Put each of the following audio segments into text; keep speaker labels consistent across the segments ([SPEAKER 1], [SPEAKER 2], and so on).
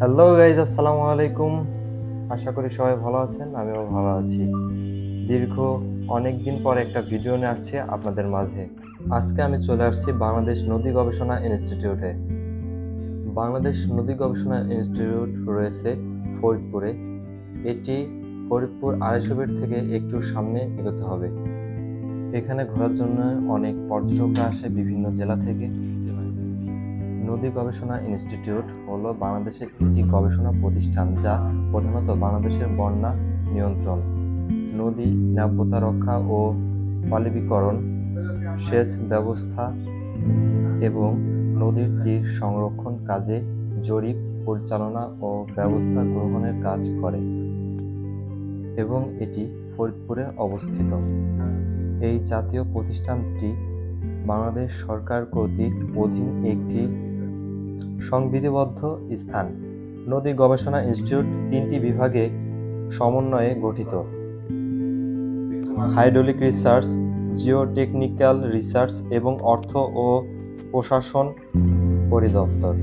[SPEAKER 1] Hello guys, আসসালামু আলাইকুম। আশা করি সবাই ভালো আছেন, আমিও ভালো আছি। দীর্ঘ অনেক দিন পর একটা ভিডিও নিয়ে আসছি আপনাদের মাঝে। আজকে আমি চলে আসছি বাংলাদেশ নদী গবেষণা ইনস্টিটিউটে। বাংলাদেশ নদী গবেষণা ইনস্টিটিউট রয়েছে ফরিদপুরে। এটি ফরিদপুর 250 ফিট থেকে একটু সামনে এগোতে হবে। এখানে ঘোরার জন্য অনেক পর্যটকরা আসে বিভিন্ন জেলা থেকে। নদী গবেষণা ইনস্টিটিউট হলো বাংলাদেশের একটি গবেষণা প্রতিষ্ঠান যা প্রধানত বাংলাদেশের বন্যা নিয়ন্ত্রণ, নদী নাব্যতা রক্ষা ও পলিবীকরণ, সেচ ব্যবস্থা এবং নদীর তীর সংরক্ষণ কাজে জরিপ, পরিচালনা ও ব্যবস্থা গ্রহণের কাজ করে এবং এটি ফরিদপুরে অবস্থিত। এই জাতীয় প্রতিষ্ঠানটি বাংলাদেশ সরকার কর্তৃক অধীন একটি সংবিধিবদ্ধ স্থান। নদী গবেষণা ইনস্টিটিউট 3টি বিভাগে সমন্বয়ে গঠিত: হাইড্রোলিক রিসার্চ, জিওটেকনিক্যাল রিসার্চ এবং অর্থ ও প্রশাসন পরিদপ্তর।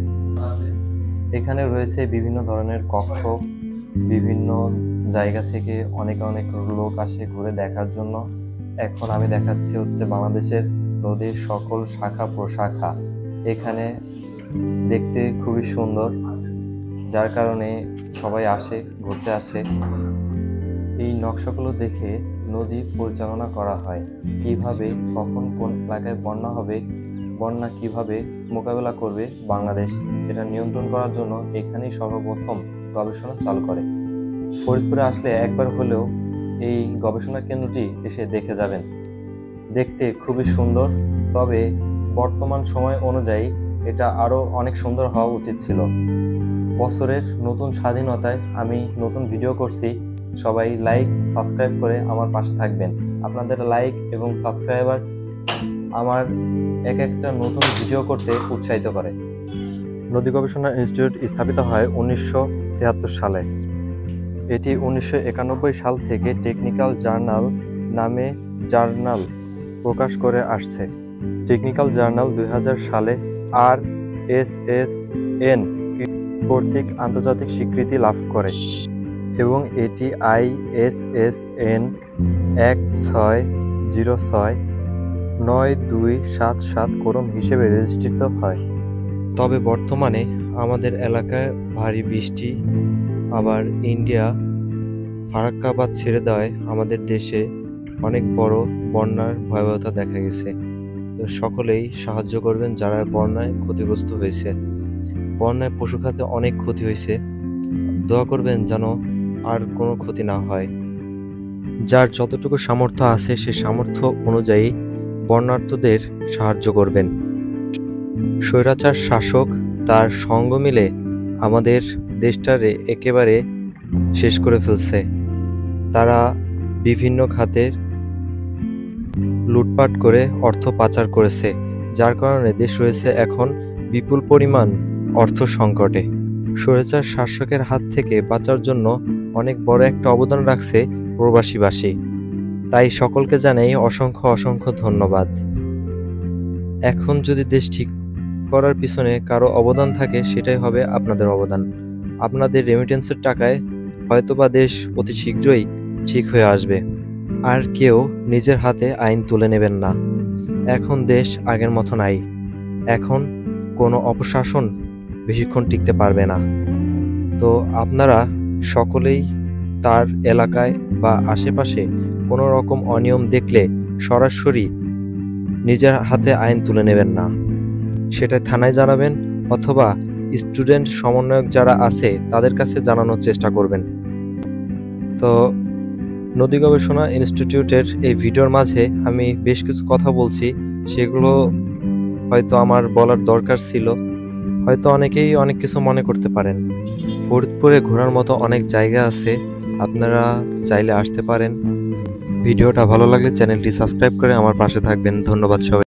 [SPEAKER 1] এখানে রয়েছে বিভিন্ন ধরনের কক্ষ। বিভিন্ন জায়গা থেকে অনেক লোক আসে ঘুরে দেখার জন্য। এখন আমি দেখাচ্ছি বাংলাদেশের নদীর সকল শাখা প্রশাখা। এখানে দেখতে খুবই সুন্দর, যার কারণে সবাই আসে, ঘুরতে আসে। এই নকশাগুলো দেখে নদী পরিচালনা করা হয়, কিভাবে কখন কোন এলাকায় বন্যা হবে, বন্যা কিভাবে মোকাবেলা করবে বাংলাদেশ, এটা নিয়ন্ত্রণ করার জন্য এখানেই সর্বপ্রথম গবেষণা চালু করে। ফরিদপুরে আসলে একবার হলেও এই গবেষণা কেন্দ্রটি এসে দেখে যাবেন। দেখতে খুবই সুন্দর, তবে বর্তমান সময় অনুযায়ী এটা আরো অনেক সুন্দর হওয়া উচিত ছিল। বছরের নতুন স্বাধীনতায় আমি নতুন ভিডিও করছি। সবাই লাইক সাবস্ক্রাইব করে আমার পাশে থাকবেন। আপনাদের লাইক এবং সাবস্ক্রাইবার আমার একটা নতুন ভিডিও করতে উৎসাহিত করে। নদী গবেষণা ইনস্টিটিউট স্থাপিত হয় 1973 সালে। এটি 1991 সাল থেকে টেকনিক্যাল জার্নাল নামে জার্নাল প্রকাশ করে আসছে। টেকনিক্যাল জার্নাল 2000 সালে RSSN কর্তৃক আন্তর্জাতিক স্বীকৃতি লাভ করে এবং এটি ISSN 16069277 ক্রম হিসেবে রেজিস্ট্রিত হয়। তবে বর্তমানে আমাদের এলাকায় ভারী বৃষ্টি, আবার ইন্ডিয়া ফারাক্কাবাদ ছেড়ে দেওয়ায় আমাদের দেশে অনেক বড় বন্যার ভয়াবহতা দেখা গেছে। তো সকলেই সাহায্য করবেন যারা বন্যায় ক্ষতিগ্রস্ত হয়েছে। বন্যায় পশু খাতে অনেক ক্ষতি হয়েছে, দোয়া করবেন যেন আর কোনো ক্ষতি না হয়। যার যতটুকু সামর্থ্য আছে সে সামর্থ্য অনুযায়ী বন্যার্তদের সাহায্য করবেন। স্বৈরাচার শাসক তার সঙ্গ মিলে আমাদের দেশটারে একেবারে শেষ করে ফেলছে। তারা বিভিন্ন খাতের লুটপাট করে অর্থ পাচার করেছে, যার কারণে দেশ রয়েছে এখন বিপুল পরিমাণ অর্থ সংকটে। স্বৈরাচার শাসকের হাত থেকে বাঁচার জন্য অনেক বড় একটা অবদান রাখছে প্রবাসীবাসী। তাই সকলকে জানাই অসংখ্য ধন্যবাদ। এখন যদি দেশ ঠিক করার পিছনে কারো অবদান থাকে, সেটাই হবে আপনাদের অবদান। আপনাদের রেমিটেন্সের টাকায় হয়তোবা দেশ অতি শীঘ্রই ঠিক হয়ে আসবে। আর কেউ নিজের হাতে আইন তুলে নেবেন না। এখন দেশ আগের মতো নাই। এখন কোনো অপশাসন বেশিক্ষণ টিকতে পারবে না। তো আপনারা সকলেই তার এলাকায় বা আশেপাশে কোনো রকম অনিয়ম দেখলে সরাসরি নিজের হাতে আইন তুলে নেবেন না। সেটা থানায় জানাবেন অথবা স্টুডেন্ট সমন্বয়ক যারা আছে তাদের কাছে জানানোর চেষ্টা করবেন। তো নদী গবেষণা ইনস্টিটিউটের এই ভিডিওর মাঝে আমি বেশ কিছু কথা বলছি, সেগুলো হয়তো আমার বলার দরকার ছিল। হয়তো অনেকেই অনেক কিছু মনে করতে পারেন। ফরিদপুরে ঘোরার মতো অনেক জায়গা আছে, আপনারা চাইলে আসতে পারেন। ভিডিওটা ভালো লাগলে চ্যানেলটি সাবস্ক্রাইব করে আমার পাশে থাকবেন। ধন্যবাদ সবাই।